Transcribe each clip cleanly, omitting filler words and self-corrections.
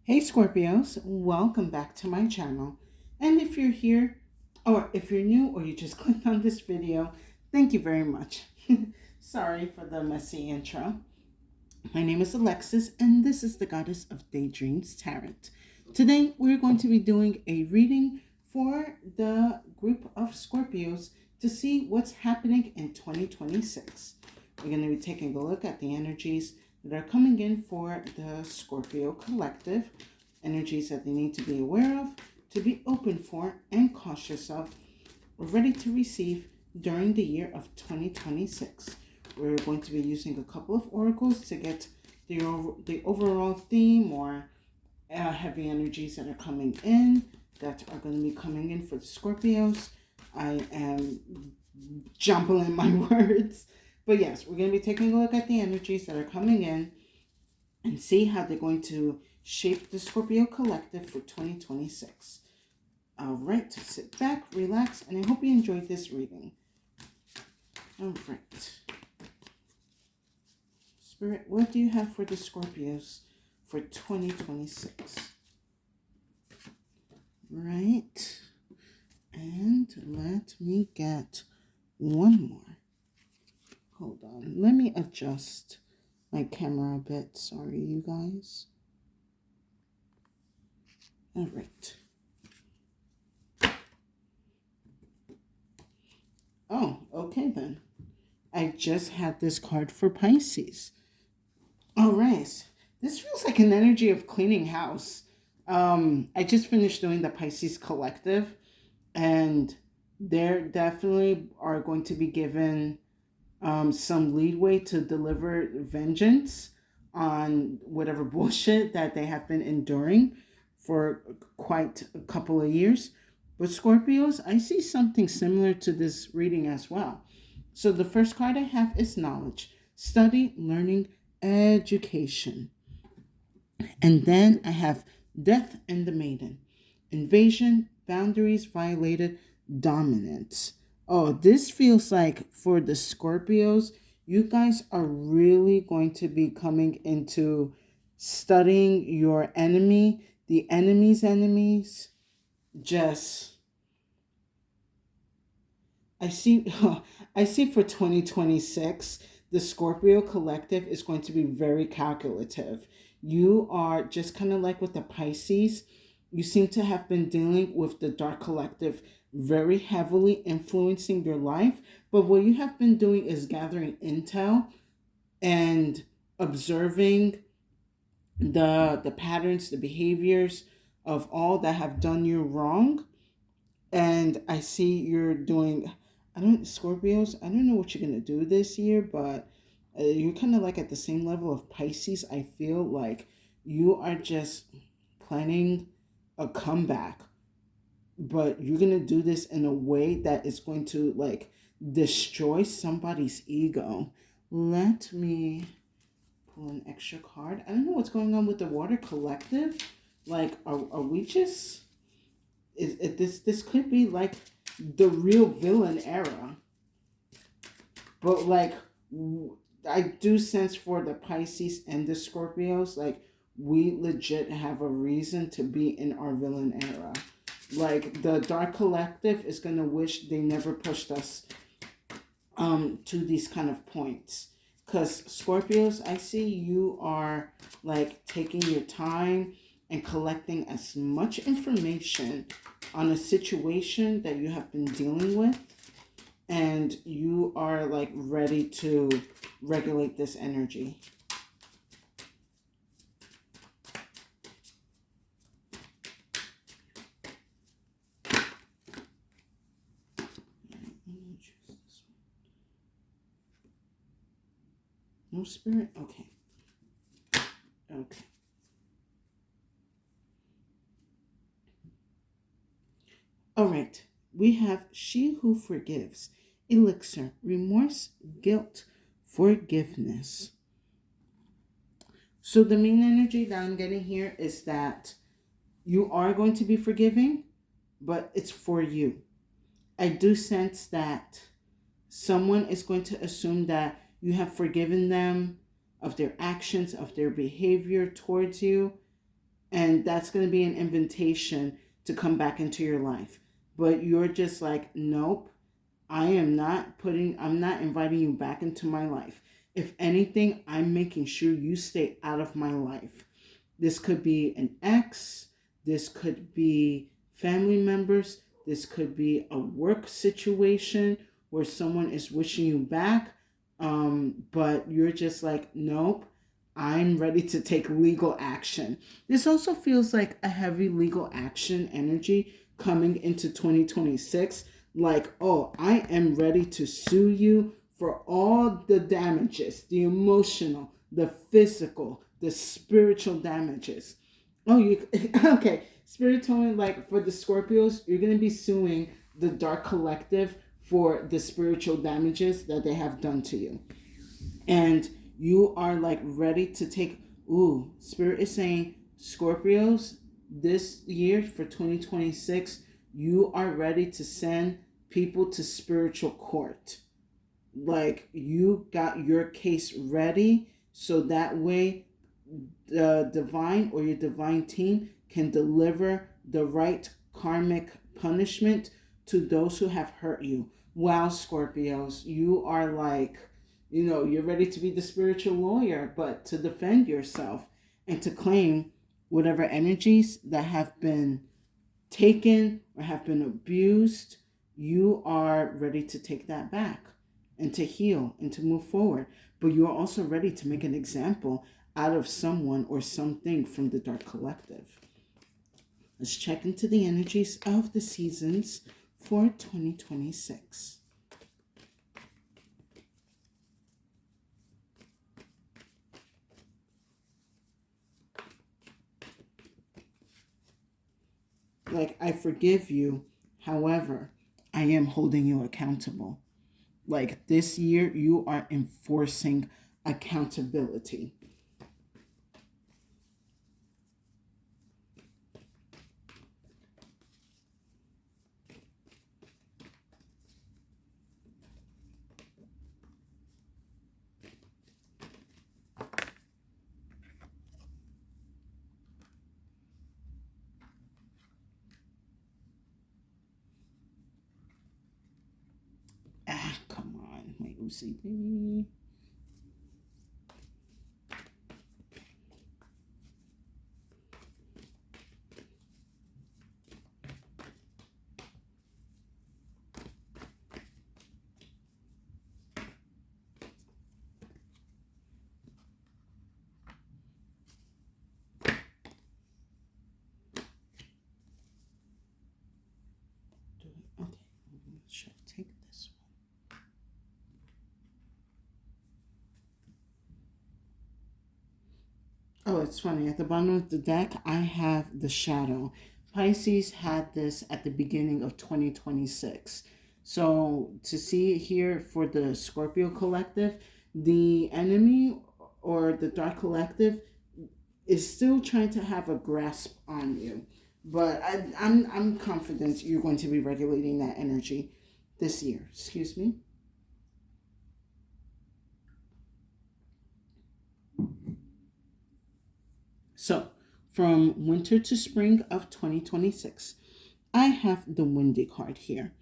Hey Scorpios, welcome back to my channel. And if you're here, or if you're new, or you just clicked on this video, thank you very much. Sorry for the messy intro. My name is Alexis, and this is the Goddess of Daydreams Tarot. Today, we're going to be doing a reading for the group of Scorpios to see what's happening in 2026. We're going to be taking a look at the energies that are coming in for the Scorpio collective, energies that they need to be aware of, to be open for, and cautious of, ready to receive during the year of 2026. We're going to be using a couple of oracles to get the overall theme or heavy energies that are coming in, that are going to be coming in for the Scorpios. I am jumbling my words. But yes, we're going to be taking a look at the energies that are coming in and see how they're going to shape the Scorpio collective for 2026. All right, sit back, relax, and I hope you enjoyed this reading. All right. Spirit, what do you have for the Scorpios for 2026? Right. And let me get one more. Hold on. Let me adjust my camera a bit. Sorry, you guys. All right. Oh, okay then. I just had this card for Pisces. All right. This feels like an energy of cleaning house. I just finished doing the Pisces collective, and there definitely are going to be given some leeway to deliver vengeance on whatever bullshit that they have been enduring for quite a couple of years. But Scorpios, I see something similar to this reading as well. So the first card I have is knowledge, study, learning, education. And then I have death and the maiden, invasion, boundaries violated, dominance. Oh, this feels like for the Scorpios, you guys are really going to be coming into studying your enemy, the enemy's enemies. Just, I see, I see for 2026, the Scorpio collective is going to be very calculative. You are just kind of like with the Pisces. You seem to have been dealing with the dark collective very heavily influencing your life. But what you have been doing is gathering intel and observing the patterns, the behaviors of all that have done you wrong. And I see you're doing, I don't, Scorpios, I don't know what you're going to do this year, but you're kind of like at the same level of Pisces. I feel like you are just planning a comeback, but you're going to do this in a way that is going to like destroy somebody's ego. Let me pull an extra card. I don't know what's going on with the water collective. Like, are we just, this could be like the real villain era. But like, I do sense for the Pisces and the Scorpios, like, we legit have a reason to be in our villain era. Like, the dark collective is going to wish they never pushed us to these kind of points. Because Scorpios, I see you are like taking your time and collecting as much information on a situation that you have been dealing with, and you are like ready to regulate this energy. No spirit? Okay. Okay. All right. We have She Who Forgives, Elixir, Remorse, Guilt, Forgiveness. So the main energy that I'm getting here is that you are going to be forgiving, but it's for you. I do sense that someone is going to assume that you have forgiven them of their actions, of their behavior towards you, And that's going to be an invitation to come back into your life. But you're just like, nope, I'm not inviting you back into my life. If anything, I'm making sure you stay out of my life. This could be an ex, this could be family members, this could be a work situation where someone is wishing you back, but you're just like, nope, I'm ready to take legal action. This also feels like a heavy legal action energy coming into 2026. Like, oh, I am ready to sue you for all the damages, the emotional, the physical, the spiritual damages. Oh, you okay? Spiritual, like for the Scorpios, you're gonna be suing the Dark Collective for the spiritual damages that they have done to you, and you are like ready to take. Ooh, Spirit is saying, Scorpios, this year for 2026, you are ready to send people to spiritual court. Like you got your case ready so that way the divine or your divine team can deliver the right karmic punishment to those who have hurt you. Wow, Scorpios, you are like, you're ready to be the spiritual lawyer, but to defend yourself and to claim whatever energies that have been taken or have been abused, you are ready to take that back and to heal and to move forward. But you are also ready to make an example out of someone or something from the Dark Collective. Let's check into the energies of the seasons for 2026. Like, I forgive you. However, I am holding you accountable. Like, this year, you are enforcing accountability. Ah, come on, my OCD. Okay, should take this one. Oh, it's funny. At the bottom of the deck, I have the shadow. Pisces had this at the beginning of 2026. So to see it here for the Scorpio collective, the enemy or the Dark Collective is still trying to have a grasp on you. But I'm confident you're going to be regulating that energy this year. Excuse me. So, from winter to spring of 2026, I have the windy card here.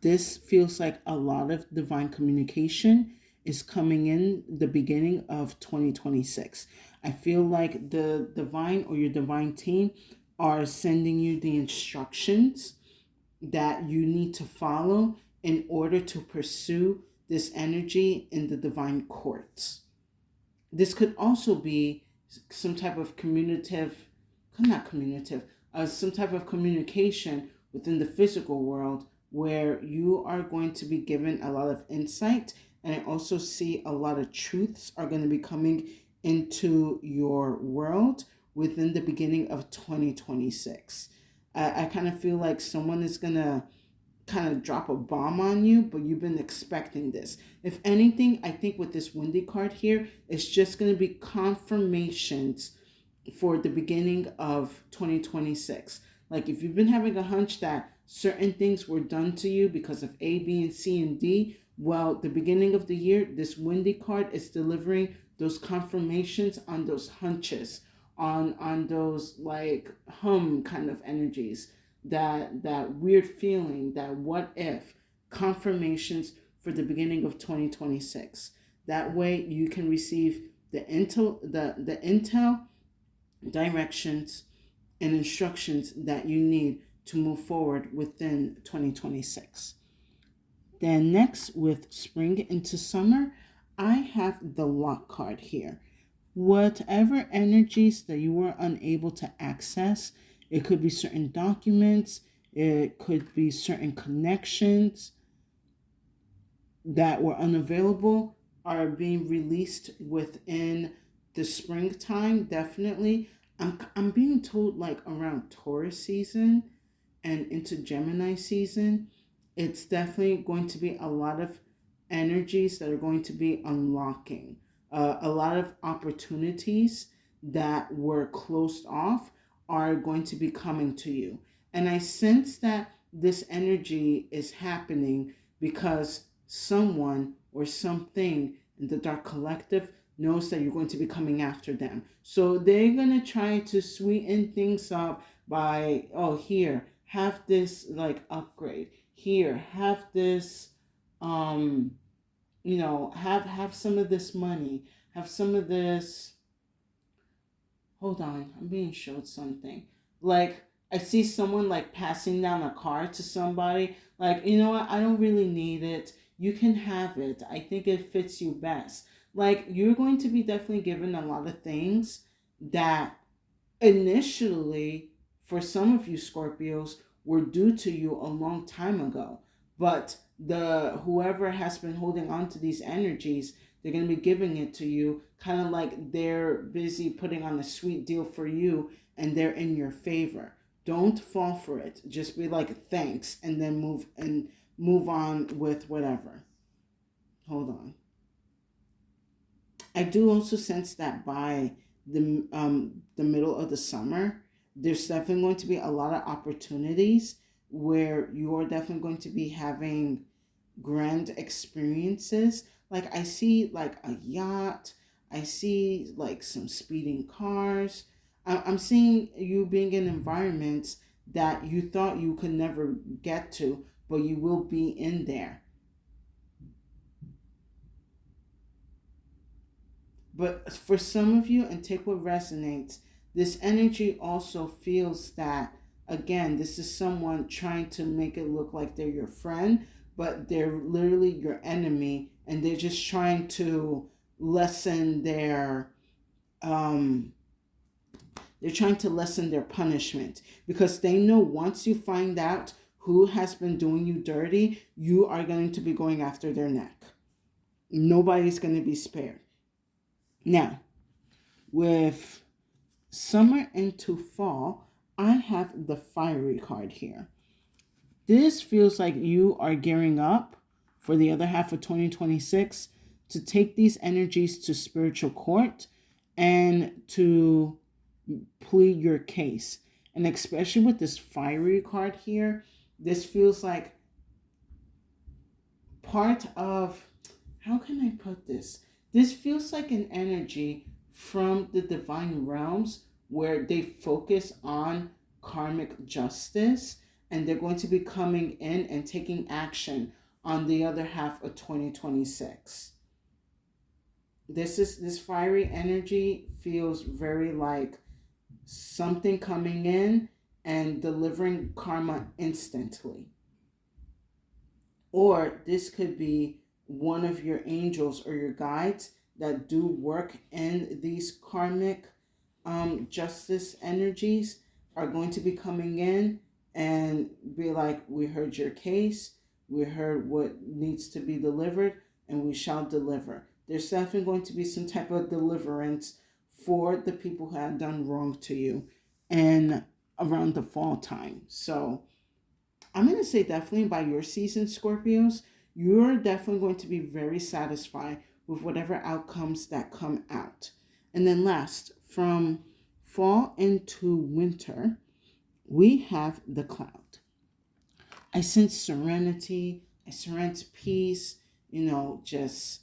This feels like a lot of divine communication is coming in the beginning of 2026. I feel like the divine or your divine team are sending you the instructions that you need to follow in order to pursue this energy in the divine courts. This could also be some type of not communicative, some type of communication within the physical world where you are going to be given a lot of insight. And I also see a lot of truths are going to be coming into your world within the beginning of 2026. I kind of feel like someone is going to kind of drop a bomb on you, but you've been expecting this. If anything, I think with this windy card here, it's just going to be confirmations for the beginning of 2026. Like if you've been having a hunch that certain things were done to you because of A, B, and C, and D, well, the beginning of the year, this windy card is delivering those confirmations on those hunches on those like hum kind of energies, that weird feeling, that what if confirmations for the beginning of 2026. That way you can receive the intel directions and instructions that you need to move forward within 2026. Then next, with spring into summer, I have the lock card here. Whatever energies that you were unable to access, it could be certain documents, it could be certain connections that were unavailable, are being released within the springtime, definitely. I'm being told like around Taurus season and into Gemini season, it's definitely going to be a lot of energies that are going to be unlocking. A lot of opportunities that were closed off are going to be coming to you. And I sense that this energy is happening because someone or something in the dark collective knows that you're going to be coming after them. So they're going to try to sweeten things up by, oh, here, have this like upgrade. Here, have this, um, have some of this money, have some of this. Hold on, I'm being showed something. Like, I see someone like passing down a car to somebody. Like, you know what? I don't really need it. You can have it. I think it fits you best. Like, you're going to be definitely given a lot of things that initially, for some of you Scorpios, were due to you a long time ago. But the whoever has been holding on to these energies, they're going to be giving it to you, kind of like they're busy putting on a sweet deal for you, and they're in your favor. Don't fall for it. Just be like thanks, and then move on with whatever. Hold on. I do also sense that by the middle of the summer, there's definitely going to be a lot of opportunities where you're definitely going to be having grand experiences. Like I see like a yacht, I see like some speeding cars. I'm seeing you being in environments that you thought you could never get to, but you will be in there. But for some of you, and take what resonates, this energy also feels that, again, this is someone trying to make it look like they're your friend, but they're literally your enemy, and they're just trying to lessen their um they're trying to lessen their punishment because they know once you find out who has been doing you dirty, you are going to be going after their neck. Nobody's going to be spared. Now, with summer into fall, I have the fiery card here. This feels like you are gearing up for the other half of 2026 to take these energies to spiritual court and to plead your case. And especially with this fiery card here, this feels like part of, how can I put this? This feels like an energy from the divine realms where they focus on karmic justice, and they're going to be coming in and taking action on the other half of 2026. This fiery energy feels very like something coming in and delivering karma instantly. Or this could be one of your angels or your guides that do work in these karmic justice energies are going to be coming in and be like, we heard your case, we heard what needs to be delivered, and we shall deliver. There's definitely going to be some type of deliverance for the people who have done wrong to you and around the fall time. So I'm going to say definitely by your season, Scorpios, you're definitely going to be very satisfied with whatever outcomes that come out. And then last, from fall into winter, we have the cloud. I sense serenity, I sense peace, just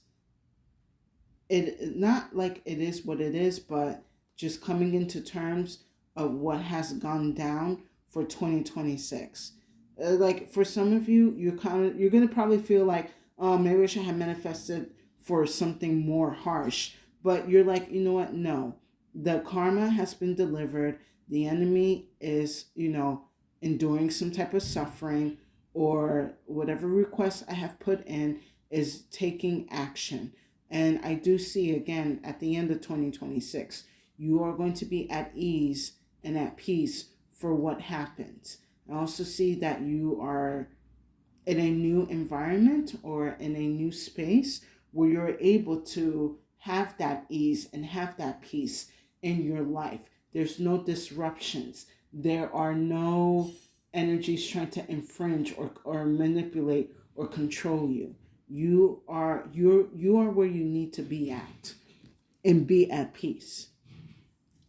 it not like it is what it is, but just coming into terms of what has gone down for 2026. Like for some of you, you're gonna probably feel like, oh, maybe I should have manifested for something more harsh. But you're like, you know what? No, the karma has been delivered. The enemy is, enduring some type of suffering, or whatever request I have put in is taking action. And I do see again at the end of 2026, you are going to be at ease and at peace for what happens. I also see that you are in a new environment or in a new space where you're able to have that ease and have that peace in your life. There's no disruptions. There are no energies trying to infringe or manipulate or control you. You are where you need to be at and be at peace.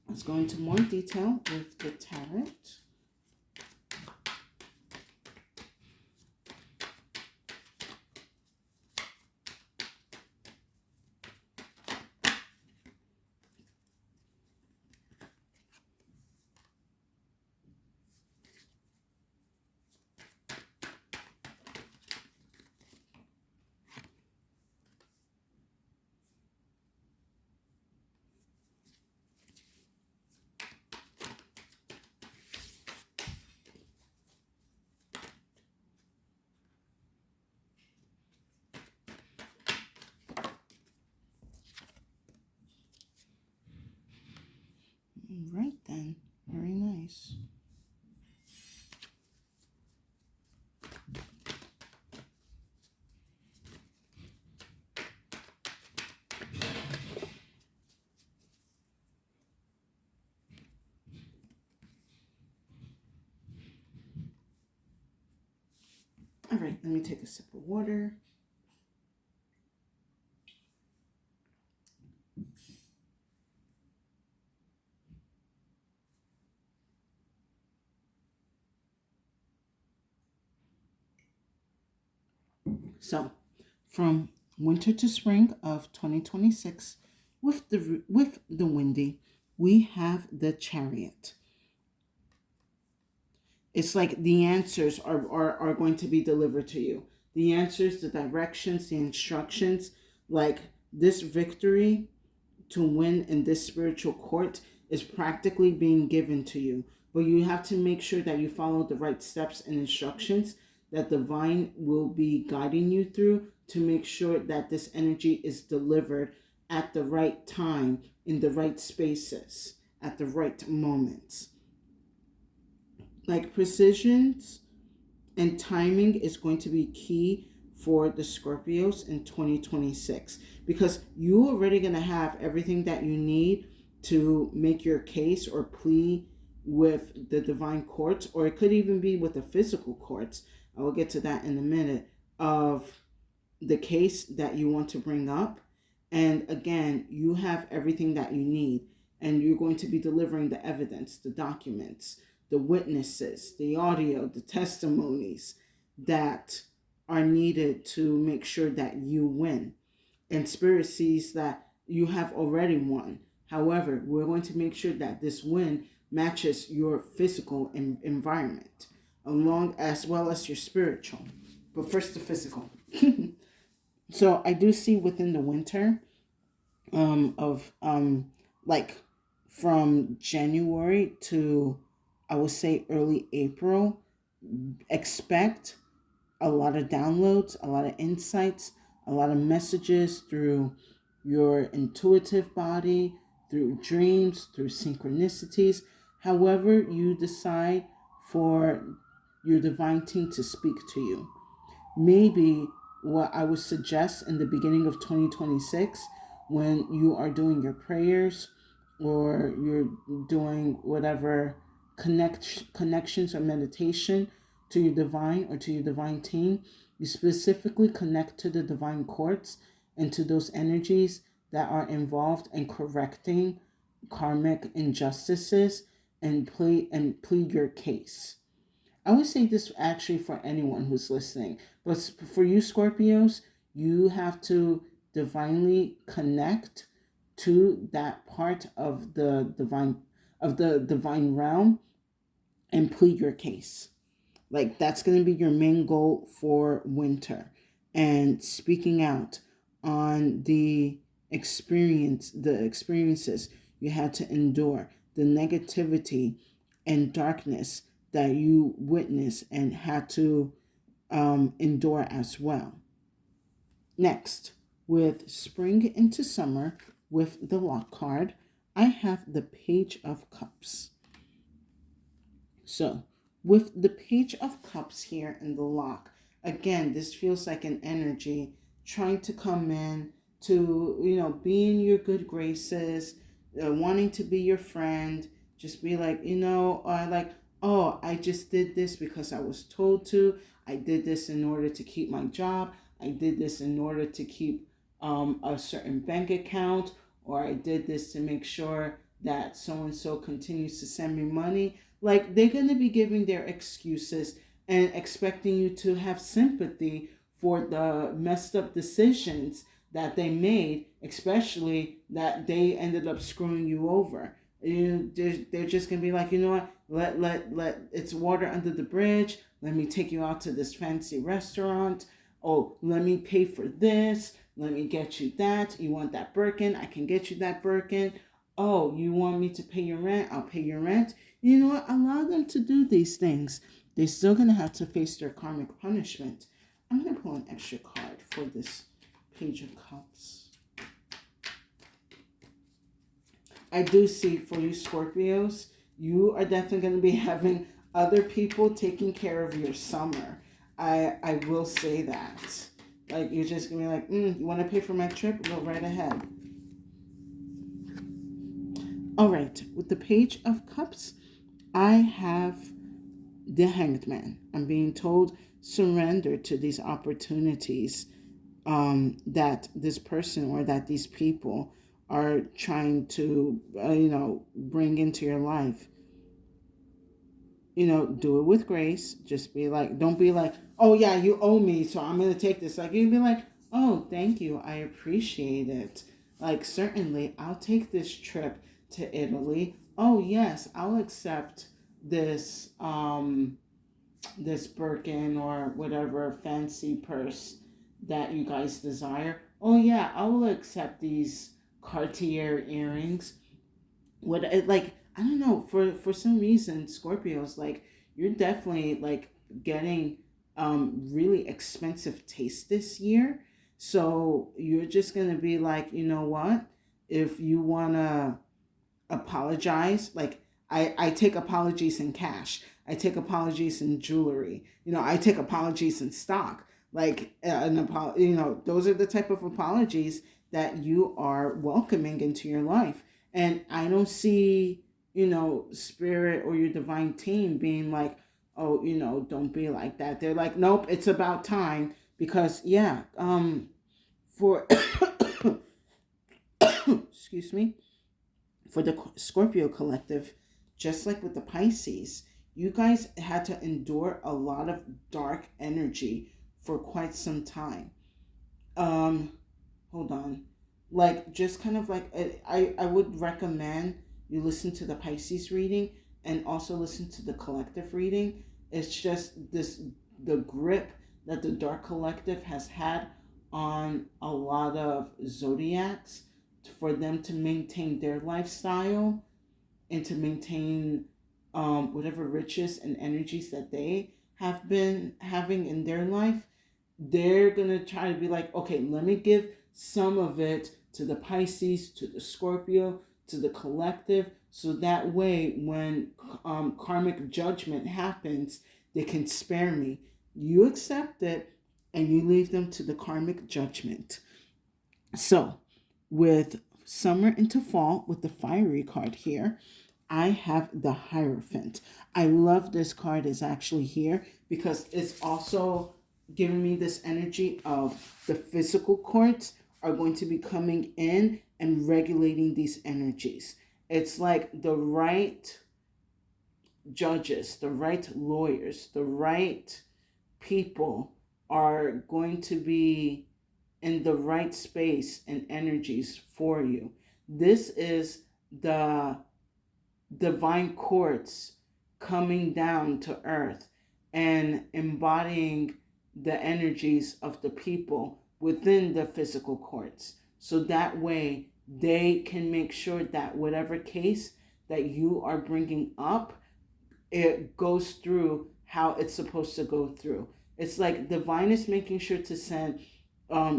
Let's go into more detail with the tarot. Right then, very nice. All right, let me take a sip of water. So, from winter to spring of 2026, with the windy, we have the Chariot. It's like the answers are going to be delivered to you. The answers, the directions, the instructions, like this victory to win in this spiritual court is practically being given to you. But you have to make sure that you follow the right steps and instructions that divine will be guiding you through to make sure that this energy is delivered at the right time, in the right spaces, at the right moments. Like precisions and timing is going to be key for the Scorpios in 2026, because you're already going to have everything that you need to make your case or plea with the divine courts, or it could even be with the physical courts. I will get to that in a minute, of the case that you want to bring up. And again, you have everything that you need, and you're going to be delivering the evidence, the documents, the witnesses, the audio, the testimonies that are needed to make sure that you win. And Spirit sees that you have already won. However, we're going to make sure that this win matches your physical environment, along as well as your spiritual. But first, the physical. So I do see within the winter, of like from January to, I would say, early April, expect a lot of downloads, a lot of insights, a lot of messages through your intuitive body, through dreams, through synchronicities, however you decide for your divine team to speak to you. Maybe what I would suggest in the beginning of 2026, when you are doing your prayers or you're doing whatever connections or meditation to your divine or to your divine team, you specifically connect to the divine courts and to those energies that are involved in correcting karmic injustices, and plead your case. I would say this actually for anyone who's listening, but for you Scorpios, you have to divinely connect to that part of the divine realm and plead your case. Like that's going to be your main goal for winter. And speaking out on the experiences you had to endure, the negativity and darkness that you witnessed and had to endure as well. Next, with spring into summer, with the lock card, I have the Page of Cups. So, with the Page of Cups here in the lock, again, this feels like an energy trying to come in to, be in your good graces, wanting to be your friend, just be like, oh, I just did this because I was told to. I did this in order to keep my job. I did this in order to keep a certain bank account, or I did this to make sure that so and so continues to send me money. Like they're going to be giving their excuses and expecting you to have sympathy for the messed up decisions that they made, especially that they ended up screwing you over. They're just going to be like, you know what, it's water under the bridge. Let me take you out to this fancy restaurant. Oh, let me pay for this. Let me get you that. You want that Birkin? I can get you that Birkin. Oh, you want me to pay your rent? I'll pay your rent. You know what? Allow them to do these things. They're still going to have to face their karmic punishment. I'm going to pull an extra card for this Page of Cups. I do see for you Scorpios, you are definitely going to be having other people taking care of your summer. I will say that. Like, you're just going to be like, you want to pay for my trip? Go right ahead. All right, with the Page of Cups, I have the Hanged Man. I'm being told surrender to these opportunities that this person or that these people are trying to, bring into your life. Do it with grace. Just be like, don't be like, oh yeah, you owe me, so I'm going to take this. Like, you'd be like, oh, thank you. I appreciate it. Like, certainly, I'll take this trip to Italy. Oh, yes, I'll accept this Birkin or whatever fancy purse that you guys desire. Oh yeah, I will accept these Cartier earrings. Like, I don't know, for some reason Scorpios, like, you're definitely like getting really expensive taste this year. So you're just gonna be like, you know what? If you wanna apologize, like, I take apologies in cash. I take apologies in jewelry. I take apologies in stock. Like those are the type of apologies that you are welcoming into your life. And I don't see, spirit or your divine team being like, oh, don't be like that. They're like, nope, it's about time. Because yeah, for excuse me, for the Scorpio collective, just like with the Pisces, you guys had to endure a lot of dark energy for quite some time. Um, Hold on. Like, just kind of like, I would recommend you listen to the Pisces reading and also listen to the collective reading. It's just the grip that the Dark Collective has had on a lot of zodiacs for them to maintain their lifestyle and to maintain whatever riches and energies that they have been having in their life. They're going to try to be like, okay, let me give some of it to the Pisces, to the Scorpio, to the collective, so that way when karmic judgment happens, they can spare me. You accept it and you leave them to the karmic judgment. So, with summer into fall, with the fiery card here, I have the Hierophant. I love this card is actually here because it's also giving me this energy of the physical courts are going to be coming in and regulating these energies. It's like the right judges, the right lawyers, the right people are going to be in the right space and energies for you. This is the divine courts coming down to earth and embodying the energies of the people within the physical courts. So that way they can make sure that whatever case that you are bringing up, it goes through how it's supposed to go through. It's like divine is making sure to send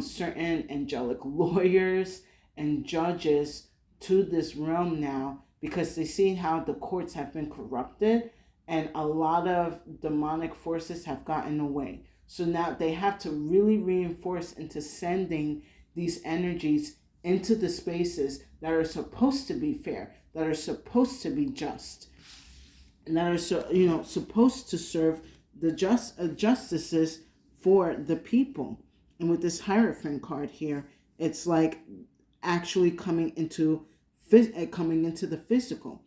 certain angelic lawyers and judges to this realm now because they see how the courts have been corrupted and a lot of demonic forces have gotten away. So now they have to really reinforce into sending these energies into the spaces that are supposed to be fair, that are supposed to be just, and that are supposed to serve the justices for the people. And with this Hierophant card here, it's like actually coming into the physical.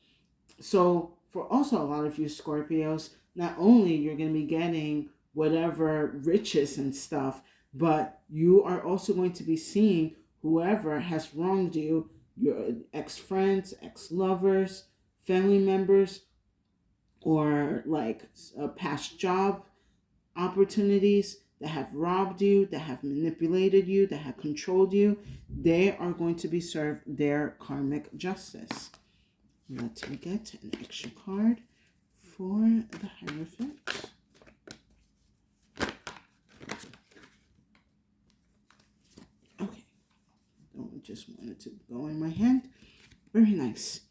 So for also a lot of you Scorpios, not only you're going to be getting whatever riches and stuff, but you are also going to be seeing whoever has wronged you, your ex-friends, ex-lovers, family members, or like past job opportunities that have robbed you, that have manipulated you, that have controlled you. They are going to be served their karmic justice. Let's get an extra card for the Hierophant. Okay, I just wanted to go in my hand. Very nice.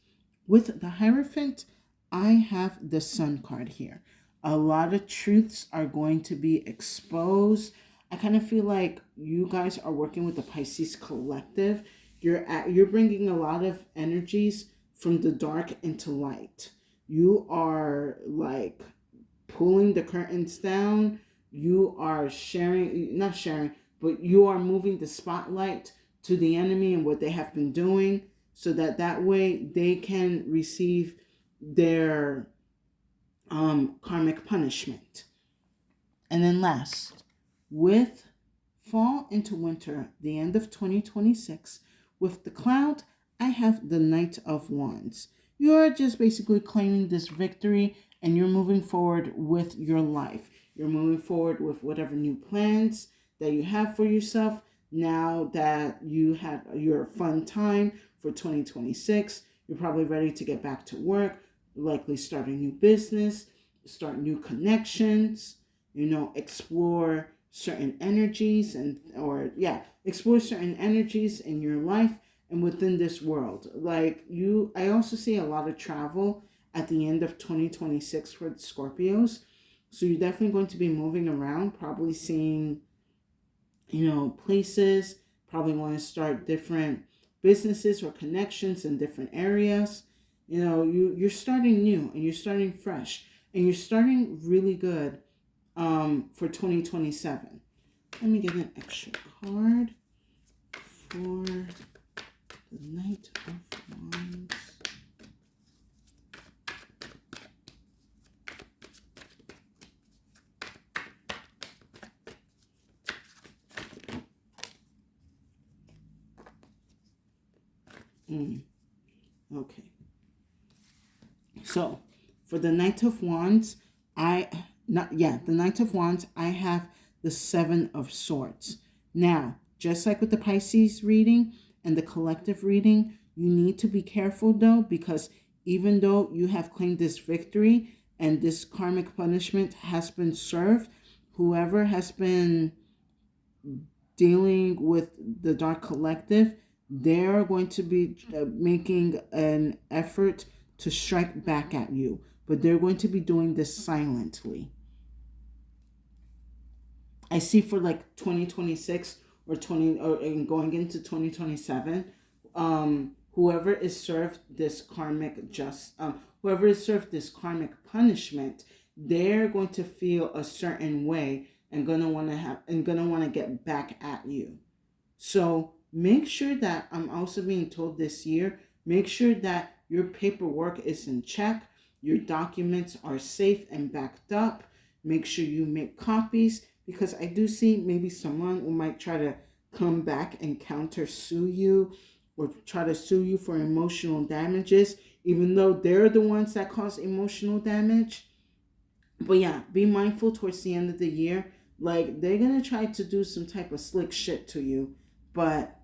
With the Hierophant, I have the Sun card here. A lot of truths are going to be exposed. I kind of feel like you guys are working with the Pisces collective. You're bringing a lot of energies from the dark into light. You are like pulling the curtains down. You are not sharing, but you are moving the spotlight to the enemy and what they have been doing so that way they can receive their karmic punishment. And then last, with fall into winter, the end of 2026, with the cloud, I have the Knight of Wands. You're just basically claiming this victory and you're moving forward with your life. You're moving forward with whatever new plans that you have for yourself now that you had your fun time for 2026. You're probably ready to get back to work, likely start a new business, start new connections, explore certain energies explore certain energies in your life and within this world. I also see a lot of travel at the end of 2026 for the Scorpios. So you're definitely going to be moving around, probably seeing, places, probably want to start different businesses or connections in different areas. You're starting new and you're starting fresh and you're starting really good for 2027. Let me get an extra card for the Knight of Wands. Okay. So for the Knight of Wands, the Knight of Wands, I have the Seven of Swords. Now, just like with the Pisces reading and the collective reading, you need to be careful though, because even though you have claimed this victory and this karmic punishment has been served, whoever has been dealing with the Dark Collective, they're going to be making an effort to strike back at you, but they're going to be doing this silently. I see for like 2026 or going into 2027, whoever is served this whoever is served this karmic punishment, they're going to feel a certain way and gonna want to get back at you. So make sure that, I'm also being told this year, make sure that your paperwork is in check, your documents are safe and backed up. Make sure you make copies, because I do see maybe someone who might try to come back and counter sue you or try to sue you for emotional damages, even though they're the ones that cause emotional damage. But yeah, be mindful towards the end of the year. Like, they're gonna try to do some type of slick shit to you, but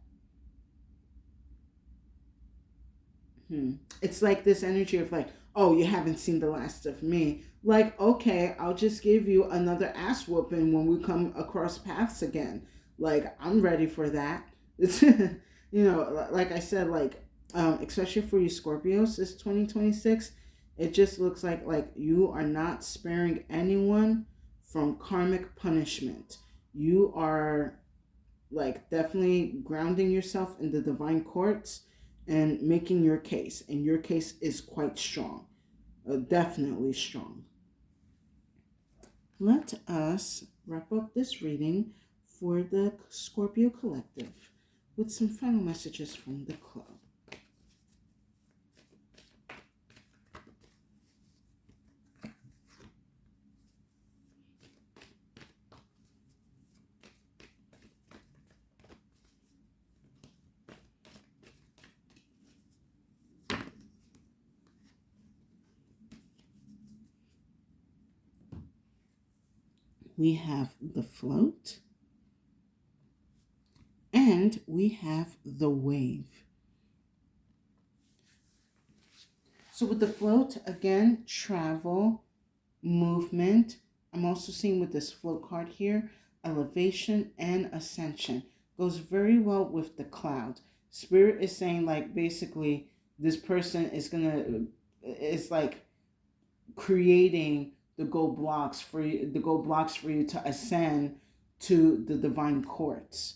it's like this energy of like, oh, you haven't seen the last of me. Like, okay, I'll just give you another ass whooping when we come across paths again. Like, I'm ready for that. It's, like I said, like, especially for you Scorpios, this 2026, it just looks like you are not sparing anyone from karmic punishment. You are like definitely grounding yourself in the divine courts and making your case. And your case is quite strong, definitely strong. Let us wrap up this reading for the Scorpio Collective with some final messages from the club. We have the float and we have the wave. So with the float, again, travel, movement. I'm also seeing with this float card here, elevation and ascension. Goes very well with the cloud. Spirit is saying like basically this person is like creating the gold blocks for you to ascend to the divine courts.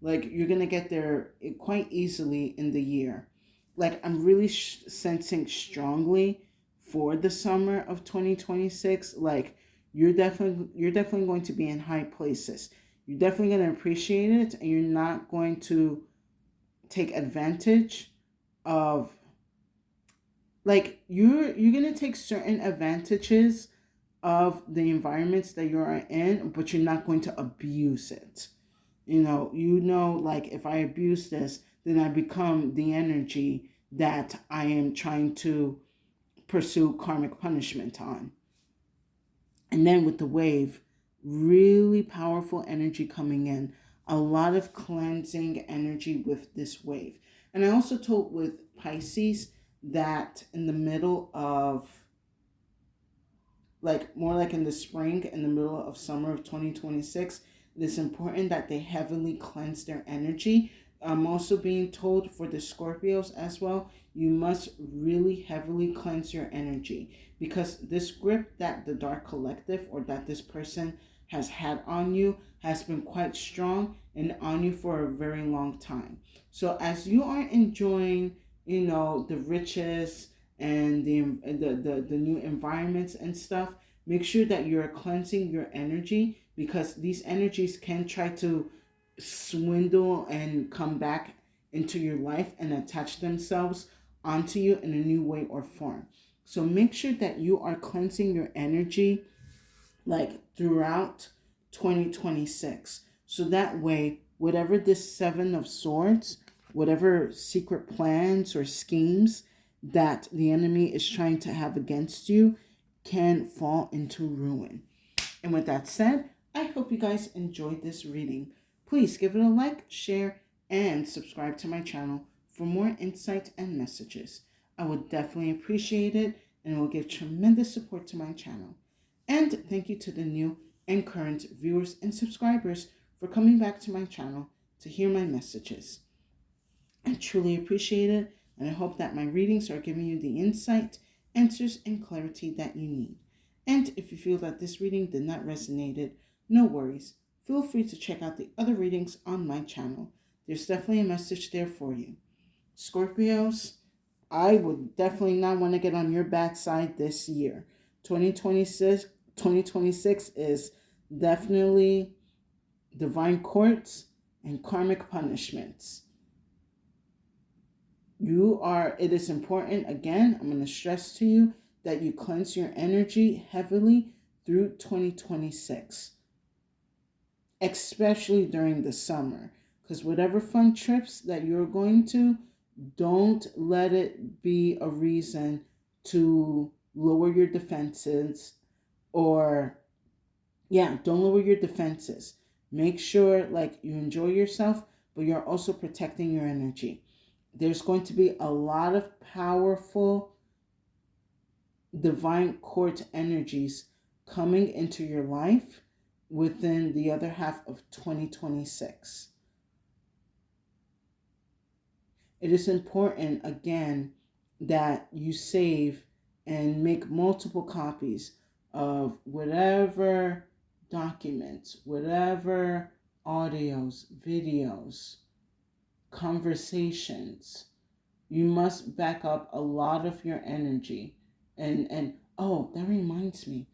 Like, you're gonna get there quite easily in the year. Like, I'm really sensing strongly for the summer of 2026. Like, you're definitely going to be in high places. You're definitely going to appreciate it, and you're not going to take advantage of, like, you're going to take certain advantages of the environments that you're in, but you're not going to abuse it. Like, if I abuse this, then I become the energy that I am trying to pursue karmic punishment on. And then with the wave, really powerful energy coming in, a lot of cleansing energy with this wave. And I also told with Pisces that in the middle of, like, more like in the spring, in the middle of summer of 2026, it is important that they heavily cleanse their energy. I'm also being told for the Scorpios as well, you must really heavily cleanse your energy, because this grip that the Dark Collective or that this person has had on you has been quite strong and on you for a very long time. So as you are enjoying, the riches and the new environments and stuff, make sure that you're cleansing your energy, because these energies can try to swindle and come back into your life and attach themselves onto you in a new way or form. So make sure that you are cleansing your energy like throughout 2026. So that way, whatever this Seven of Swords, whatever secret plans or schemes that the enemy is trying to have against you, can fall into ruin. And with that said, I hope you guys enjoyed this reading. Please give it a like, share, and subscribe to my channel for more insight and messages. I would definitely appreciate it, and it will give tremendous support to my channel. And thank you to the new and current viewers and subscribers for coming back to my channel to hear my messages. I truly appreciate it, and I hope that my readings are giving you the insight, answers, and clarity that you need. And if you feel that this reading did not resonate, no worries. Feel free to check out the other readings on my channel. There's definitely a message there for you. Scorpios, I would definitely not want to get on your bad side this year. 2026 is definitely divine courts and karmic punishments. It is important, again, I'm going to stress to you that you cleanse your energy heavily through 2026, especially during the summer, because whatever fun trips that you're going to, Don't let it be a reason to lower your defenses, or yeah, don't lower your defenses. Make sure like you enjoy yourself, but you're also protecting your energy. There's going to be a lot of powerful divine court energies coming into your life within the other half of 2026. It is important, again, that you save and make multiple copies of whatever documents, whatever audios, videos, conversations. You must back up a lot of your energy. And oh, that reminds me,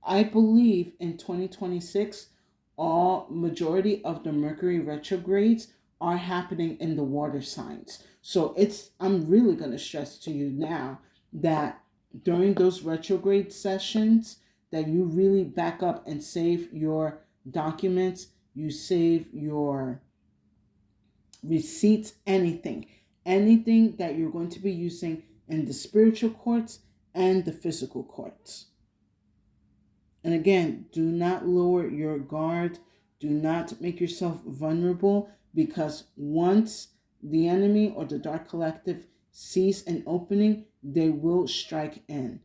I believe in 2026, all majority of the Mercury retrogrades are happening in the water signs. So I'm really going to stress to you now that during those retrograde sessions that you really back up and save your documents, you save your receipts, anything that you're going to be using in the spiritual courts and the physical courts. And again, do not lower your guard. Do not make yourself vulnerable, because once the enemy or the dark collective sees an opening, they will strike in.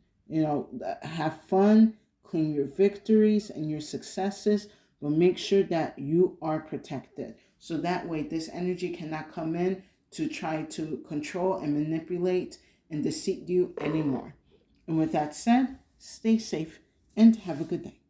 Have fun, claim your victories and your successes, but make sure that you are protected. So that way, this energy cannot come in to try to control and manipulate and deceive you anymore. And with that said, stay safe and have a good day.